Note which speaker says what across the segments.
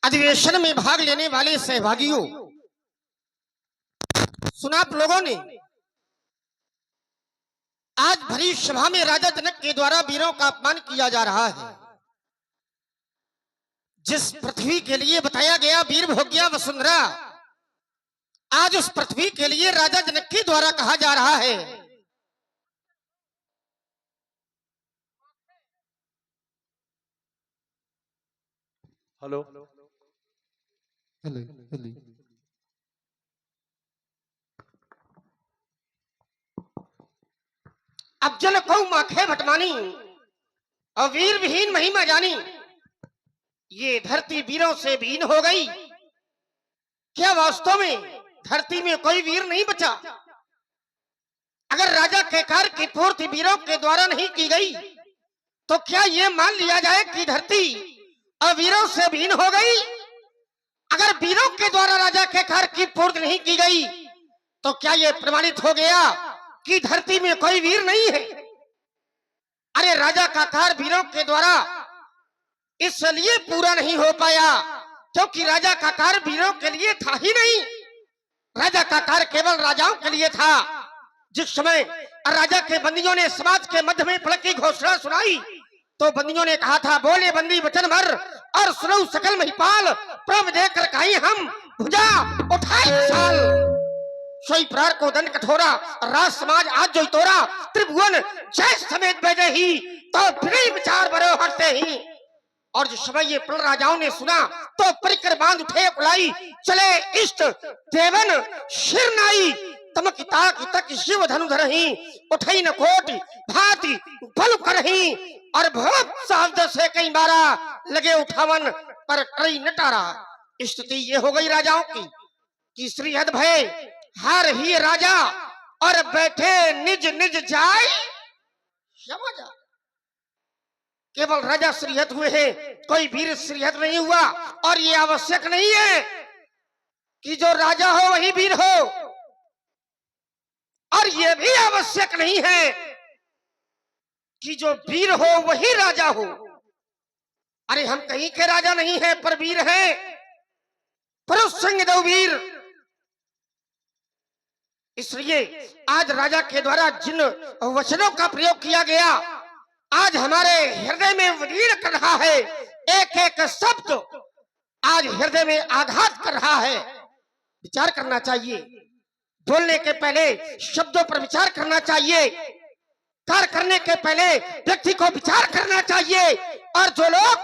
Speaker 1: अधिवेशन में भाग लेने वाले सहभागियों, सुना आप लोगों ने आज भरी सभा में राजा जनक के द्वारा वीरों का अपमान किया जा रहा है। जिस पृथ्वी के लिए बताया गया वीर भोग्या वसुंधरा, आज उस पृथ्वी के लिए राजा जनक के द्वारा कहा जा रहा है।
Speaker 2: हेलो
Speaker 3: हेलो हेलो
Speaker 1: अब जन कौ माखे भटमानी और वीर विहीन महिमा जानी, ये धरती वीरों से विहीन हो गई। क्या वास्तव में धरती में कोई वीर नहीं बचा? अगर राजा केकार की पूर्ति वीरों के द्वारा नहीं की गई तो क्या यह मान लिया जाए कि धरती अवीरों से विहीन हो गई? अगर वीरों के द्वारा राजा केकार की पूर्ति नहीं की गई तो क्या यह प्रमाणित हो गया कि धरती में कोई वीर नहीं है? अरे राजा काकार वीरों के द्वारा इसलिए पूरा नहीं हो पाया क्योंकि राजा काकार वीरों के लिए था ही नहीं। राजा काकार केवल राजाओं के लिए था। जिस समय राजा के बंदियों ने समाज के मध्य में पलक की घोषणा सुनाई तो बंदियों ने कहा था, बोले बंदी वचन भर और सुनो सकल महिपाल, प्रभ देकर कहीं हम भुजा उठाए साल। सोई प्रार को दंड कठोरा, राज समाज आज जो तोरा, त्रिभुवन जय समेत बैठे ही तो फिर विचार बरो हटते ही। और जिस समय ये प्रण राजाओं ने सुना तो परिकर बांध उठे उलाई, चले इष्ट देवन शिर नाई, तमक ताक तक शिव धनु धरही, उठई न कोटि भांति बल करही, और भोग शब्द से कई बारा लगे उठावन पर कई नटारा। स्थिति ये हो गई राजाओं की कि श्री हद भय हार ही राजा और बैठे निज निज जाय समझा। केवल राजा श्रीहत हुए हैं, कोई वीर श्रीहत नहीं हुआ। और ये आवश्यक नहीं है कि जो राजा हो वही वीर हो, और ये भी आवश्यक नहीं है कि जो वीर हो वही राजा हो। अरे हम कहीं के राजा नहीं है पर वीर हैं, पुरुष संग दो वीर। इसलिए आज राजा के द्वारा जिन वचनों का प्रयोग किया गया आज हमारे हृदय में विलीन कर रहा है। एक एक शब्द आज हृदय में आघात कर रहा है। विचार करना चाहिए, बोलने के पहले शब्दों पर विचार करना चाहिए, कार्य करने के पहले व्यक्ति को विचार करना चाहिए। और जो लोग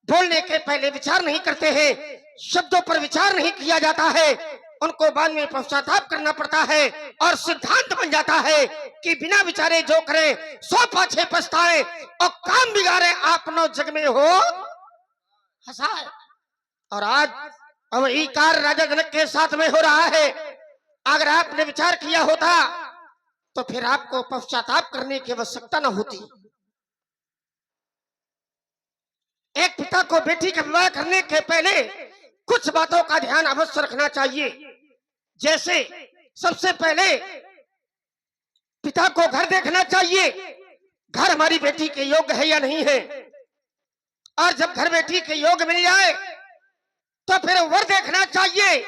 Speaker 1: बोलने के पहले विचार नहीं करते हैं, शब्दों पर विचार नहीं किया जाता है, उनको बाद में पश्चाताप करना पड़ता है और सिद्धांत बन जाता है कि बिना विचारे जो करे सौ पाछे पछताए और काम बिगाड़े आपनो जग में हो हंसाए। और आज वही कार्य राजा जनक के साथ में हो रहा है। अगर आपने विचार किया होता तो फिर आपको पश्चाताप करने की आवश्यकता न होती। एक पिता को बेटी का विवाह करने के पहले कुछ बातों का ध्यान अवश्य रखना चाहिए। जैसे सबसे पहले पिता को घर देखना चाहिए, घर हमारी बेटी के योग्य है या नहीं है। और जब घर बेटी के योग्य मिल जाए तो फिर वर देखना चाहिए,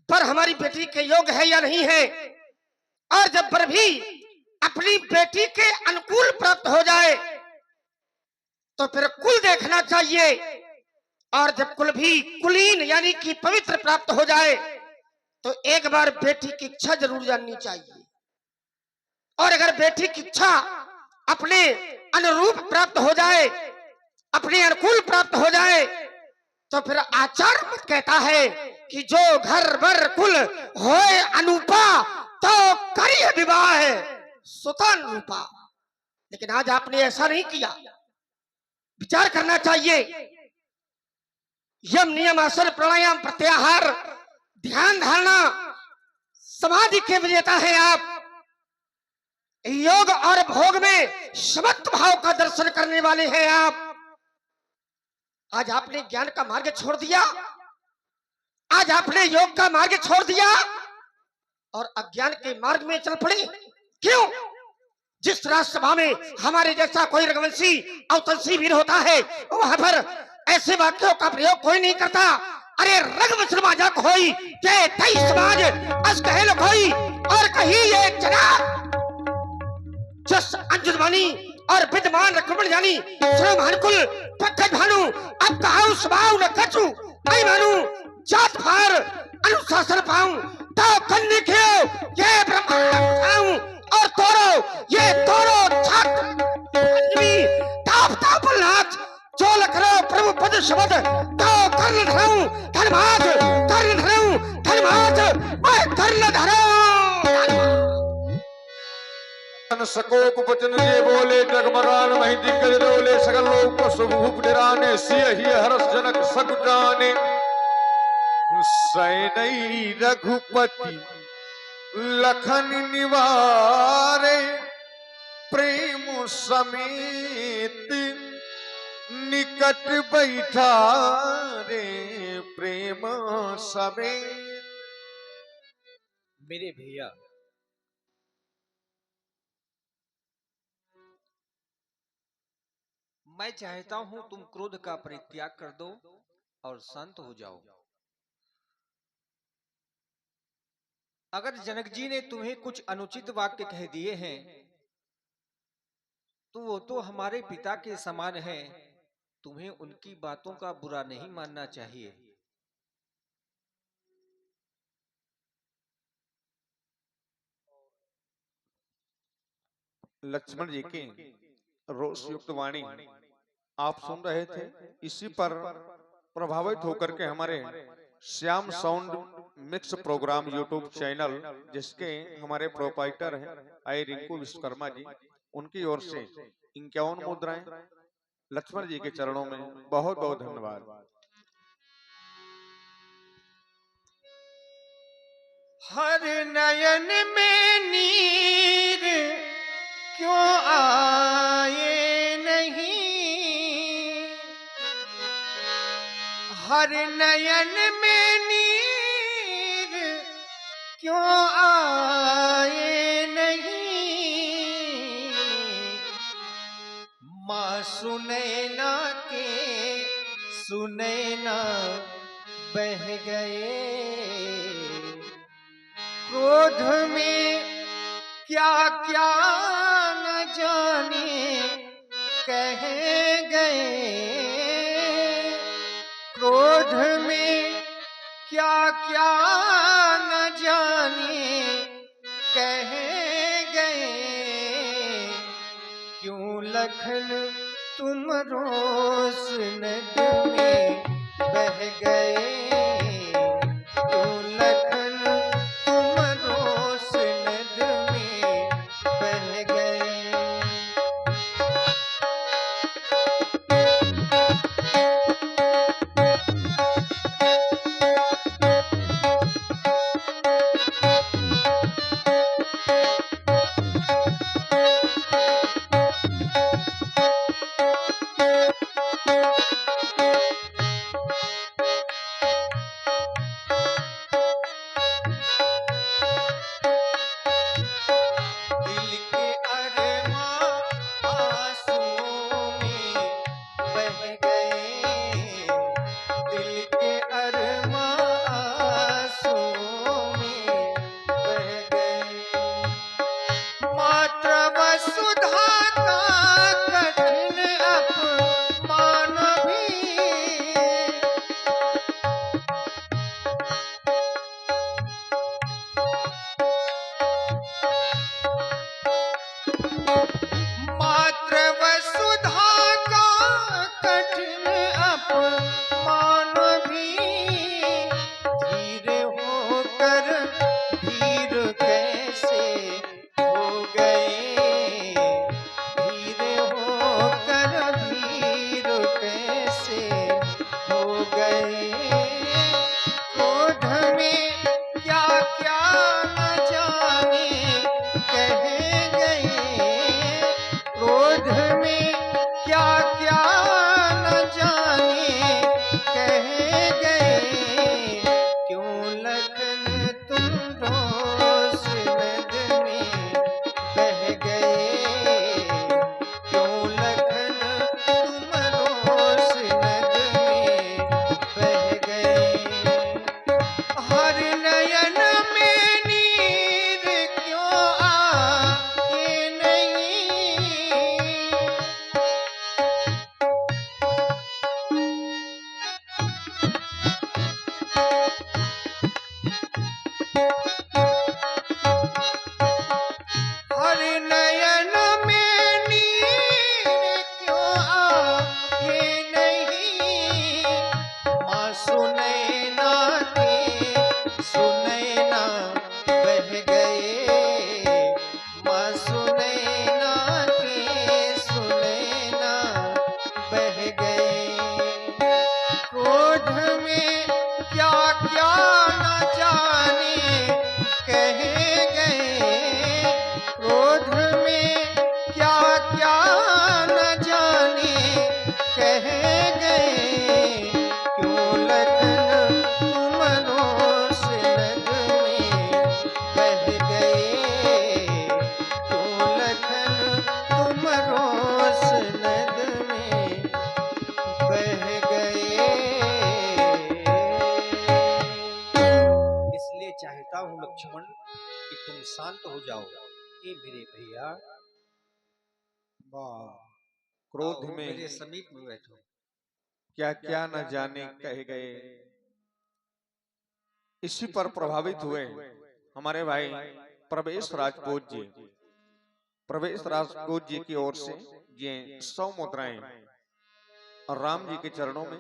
Speaker 1: पर हमारी बेटी के योग्य है या नहीं है। और जब वर भी अपनी बेटी के अनुकूल प्राप्त हो जाए तो फिर कुल देखना चाहिए। और जब कुल भी कुलीन यानी कि पवित्र प्राप्त हो जाए तो एक बार बेटी की इच्छा जरूर जाननी चाहिए। और अगर बेटी की इच्छा अपने अनुरूप प्राप्त हो जाए, अपने अनुकूल प्राप्त हो जाए तो फिर आचार मत कहता है कि जो घर बर कुल होए अनुपा तो करिए विवाह सुतान रूपा। लेकिन आज आपने ऐसा नहीं किया। विचार करना चाहिए। यम नियम आसन प्राणायाम प्रत्याहार ध्यान धारणा समाधि के विजेता है आप। योग और भोग में समत्व भाव का दर्शन करने वाले हैं आप। आज आपने ज्ञान का मार्ग छोड़ दिया, आज आपने योग का मार्ग छोड़ दिया और अज्ञान के मार्ग में चल पड़े। क्यों? जिस राजसभा में हमारे जैसा कोई रघुवंशी अवतंशी वीर होता है वहां पर ऐसे वाक्यों का प्रयोग कोई नहीं करता। अरे रग मुसलमा जा कोई के तई समाज अस कहे लो कोई और कही ये जनाब जस अंजुमनी और विद्यमान रखमण जानी श्रमहनकुल पक्के भानु अब कहाऊ स्वभाव न कछु आई मानू जात भार अनुशासन पाऊं तो कन्ने खेओ ये ब्रह्मांड खाऊं और तोरो ये तोरो छत ताप ताप लाच जो लखरो प्रभु पद शब्द तो कर्ण धरूं धर्मात मैं कर्ण धरूं
Speaker 2: सकोप वचन जे बोले जगमगान मही दिग्गज डोले सगल लोक सुभूप निराने सिय ही हरस जनक सब जाने सैनई रघुपति लखन निवारे प्रेम समेत निकट बैठा रे प्रेम समेत।
Speaker 4: मेरे भैया मैं चाहता हूं तुम क्रोध का परित्याग कर दो और शांत हो जाओ। अगर जनक जी ने तुम्हें कुछ अनुचित वाक्य कह दिए हैं तो वो तो हमारे पिता के समान है, तुम्हें उनकी बातों का बुरा नहीं मानना चाहिए।
Speaker 2: लक्ष्मण जी की रोष युक्त वाणी आप सुन रहे थे। इसी पर प्रभावित होकर के हमारे Shyam sound mix program YouTube channel जिसके हमारे प्रोपाइटर हैं आई रिंकू विश्वकर्मा जी, उनकी ओर से 51 मुद्राएं लक्ष्मण जी के चरणों में बहुत बहुत धन्यवाद।
Speaker 4: हर नयन में नीर क्यों आए नहीं, हर नयन में नीर क्यों आए नहीं, माँ सुनैना के सुनैना बह गए, क्रोध में क्या क्या न जाने कह गए, क्रोध में क्या क्या न जाने कह गए, क्यों लखन तुम रोस नद में बह गए, क्यों लखन तुम रोस नद में बह गए। दिल के अरमां आंसुओं में बह गए, दिल के अरमां आंसुओं में बह गए, मात्र वसुधा का कठिन अपमान भी, मात्र वसुधा का कठिन अपमान भी, धीरे होकर धीर कैसे हो गए, धीरे होकर धीर कैसे हो गए, क्रोध में क्या क्या न जाने कह गए, क्रोध में क्या क्या न जाने कह गए, क्यों लखन तुम रोस नद में बह गए, क्यों लखन तुम रोस नद में चाहता हूँ लक्ष्मण कि तुम शांत हो जाओ। ये मेरे भैया,
Speaker 2: क्रोध
Speaker 4: आओ,
Speaker 2: में
Speaker 4: मेरे समीप में बैठो।
Speaker 2: क्या क्या न जाने कहे गए। इसी पर प्रभावित हुए हमारे भाई प्रवेश राजपूत जी। प्रवेश राजपूत जी की ओर से ये 100 मुद्राएं और राम जी के चरणों में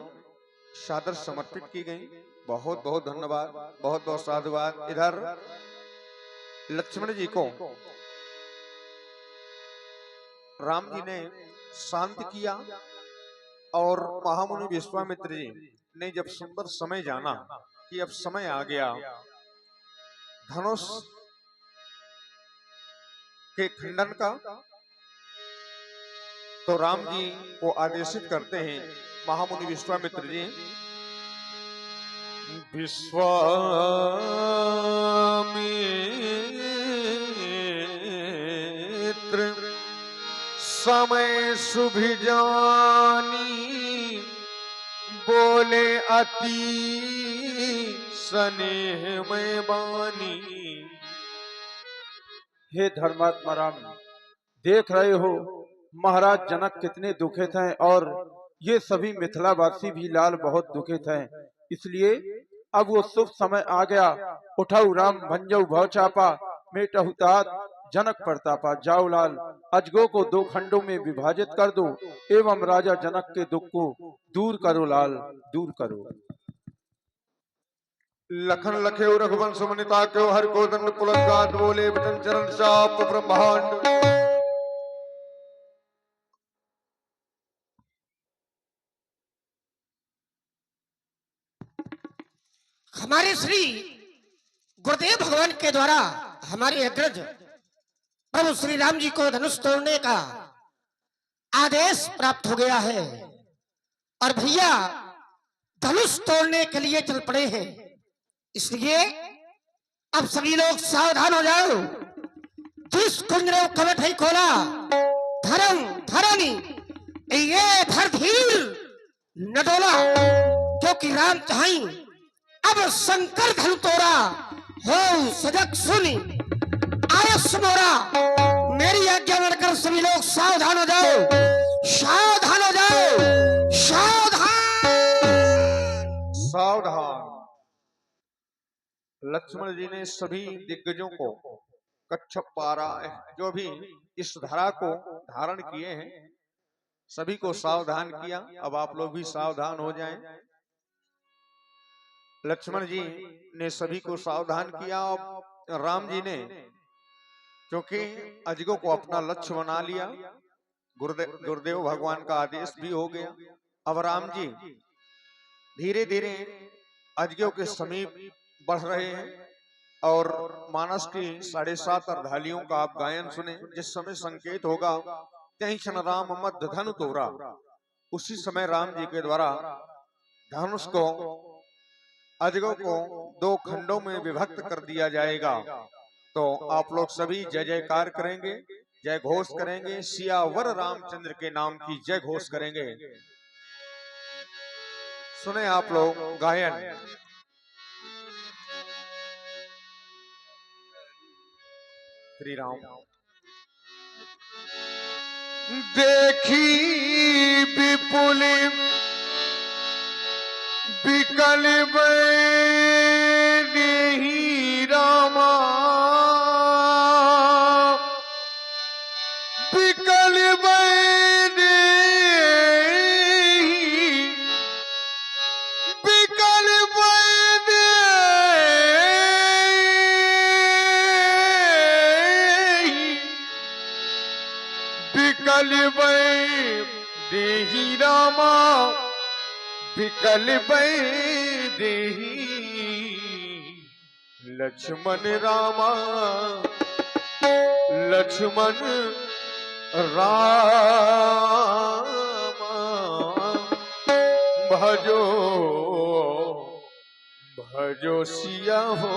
Speaker 2: सादर समर्पित की गई। बहुत बहुत धन्यवाद, बहुत बहुत साधुवाद। इधर लक्ष्मण जी को राम जी ने शांत किया और महामुनि विश्वामित्र जी ने जब सुंदर समय जाना कि अब समय आ गया धनुष के खंडन का, तो राम जी को आदेशित करते हैं महामुनि विश्वामित्र जी। विश्वामित्र समय सुभि जानी बोले अति स्नेह में बानी।
Speaker 5: हे धर्मात्मा राम, देख रहे हो महाराज जनक कितने दुखित हैं और ये सभी मिथिलावासी भी लाल बहुत दुखित हैं। इसलिए अब वो शुभ समय आ गया। उठाऊ राम भंजऊ भव चापा, मेटहु तात जनक प्रतापा। जाओ लाल, अजगो को 2 खंडों में विभाजित कर दो एवं राजा जनक के दुख को दूर करो लाल, दूर करो।
Speaker 2: लखन लखे रघुवंश मनिता क्यों हर को दंड पुलगात बोले बचन चरण चाप ब्रह्मांड।
Speaker 1: हमारे श्री गुरुदेव भगवान के द्वारा हमारे अग्रज प्रभु श्री राम जी को धनुष तोड़ने का आदेश प्राप्त हो गया है और भैया धनुष तोड़ने के लिए चल पड़े हैं। इसलिए अब सभी लोग सावधान हो जाओ। जिस कुंज ने कवट ही खोला धर्म धरनी ये धर धीर न डोला, क्योंकि राम चाही अब शंकर धन तोड़ा हो सजग सुनी आयस मोरा। मेरी आज्ञा मानकर सभी लोग सावधान हो जाओ, सावधान हो जाओ, सावधान
Speaker 2: सावधान। लक्ष्मण जी ने सभी दिग्गजों को कच्छप पारा जो भी इस धरा को धारण किए हैं सभी को सावधान किया। अब आप लोग भी सावधान हो जाएं। लक्ष्मण जी ने सभी को सावधान किया और राम जी ने क्योंकि अजगो को अपना लक्ष्य बना लिया, गुरुदेव भगवान का आदेश भी हो गया। अब राम जी धीरे धीरे अजगो के समीप बढ़ रहे हैं और मानस की 7.5 अर्धालियों का आप गायन सुने। जिस समय संकेत होगा कहीं क्षण राम मध्य धनु तोरा, उसी समय राम जी के द्वारा धनुष को अजगो को 2 खंडों में विभक्त कर दिया जाएगा। तो आप लोग सभी जय जयकार करेंगे, जय घोष करेंगे, सियावर रामचंद्र के नाम की जय घोष करेंगे। सुने आप लोग गायन। श्री राम। देखी विपुल विकल देहि रामा, विकल देहि, विकल देहि, विकल देहि रामा, विकल देहि। लक्ष्मण रामा, लक्ष्मण रामा, भजो भजो सिया हो।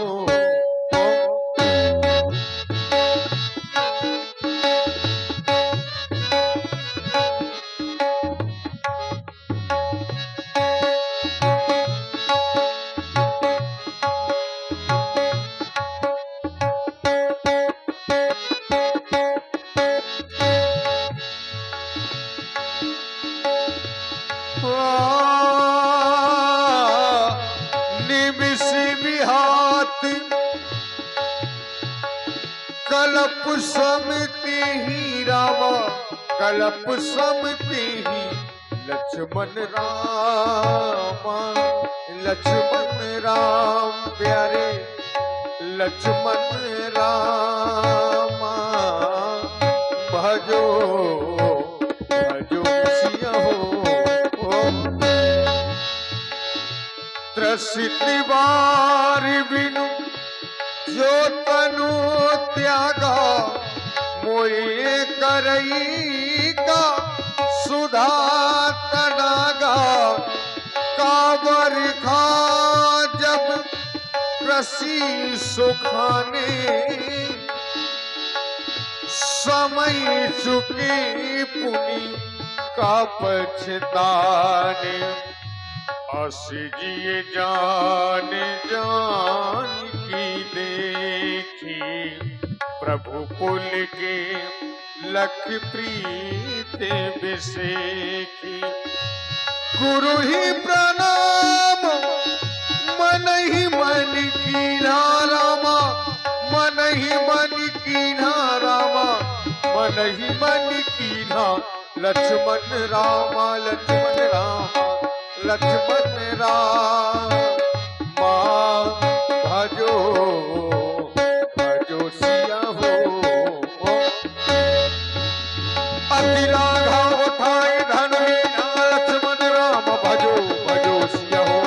Speaker 2: कलप समिति ही रामा, कलप समिति ही लक्ष्मण रामा, लक्ष्मण राम प्यारे लक्ष्मण रामा, भजो भजो सिया हो। त्रसित बार बिनु जो तनु त्यागा, मोए करई का सुधा तनागा, काबर खा जब कृषि सुखाने, समय चुके पुनि का पछताने, जिए जान जान की देखी, प्रभु कुल के लख प्रीत बिसेखी, गुरु ही प्रणाम मन ही मन कीन्हा रामा, मन ही मन कीन्हा रामा, मन ही मन कीन्हा लक्ष्मण रामा, लक्ष्मण रामा, लक्ष्मण रामा, भजो भजो सिया हो। अति लाघा उठाए धनुहीना, लक्ष्मण राम भजो भजो सिया हो।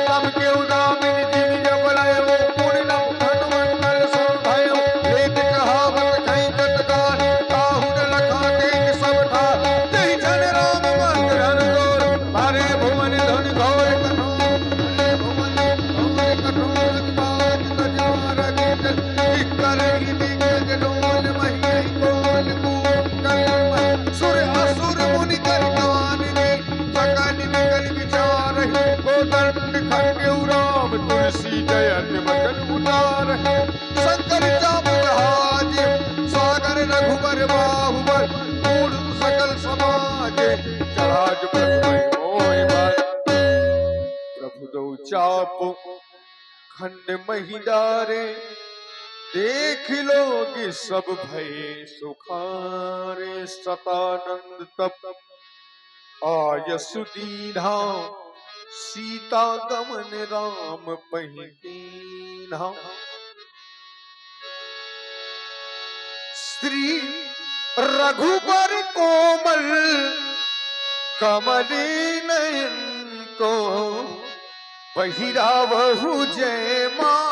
Speaker 2: तब के उदामिन जिन जब लयो, पुण्य नव हनुमन कल सो भयो, लेत कहावत कहीं कटकार, काहू न लखा तेज सब ठार, जय जन राम मंत्र हर गोर, भारे भुवन धन घोर कठोर, भारे भुवन घोर कठोर, बाज तजवार गीत, करही दिग्गज डोल, महियै कोल कूट कलम, सुर असुर मुनि कर गवान दे, सकल निकल विचार, कोदंड खंड राम तुलसी जयत बचन उतार, शंकर चामुंड हाज, सागर रघुबर बाहुबर, कूढ़ सकल समाज, जहाज प्रभु मोहि बर, प्रभु दो चाप खंड महिदारे, देख लोग सब भय सुखारे, सतानंद तप आयसु दीन्हा, सीता गमन राम पहि कीन्हा, श्री रघुबर कोमल कमली नयन को, पहिरावहु जय मां।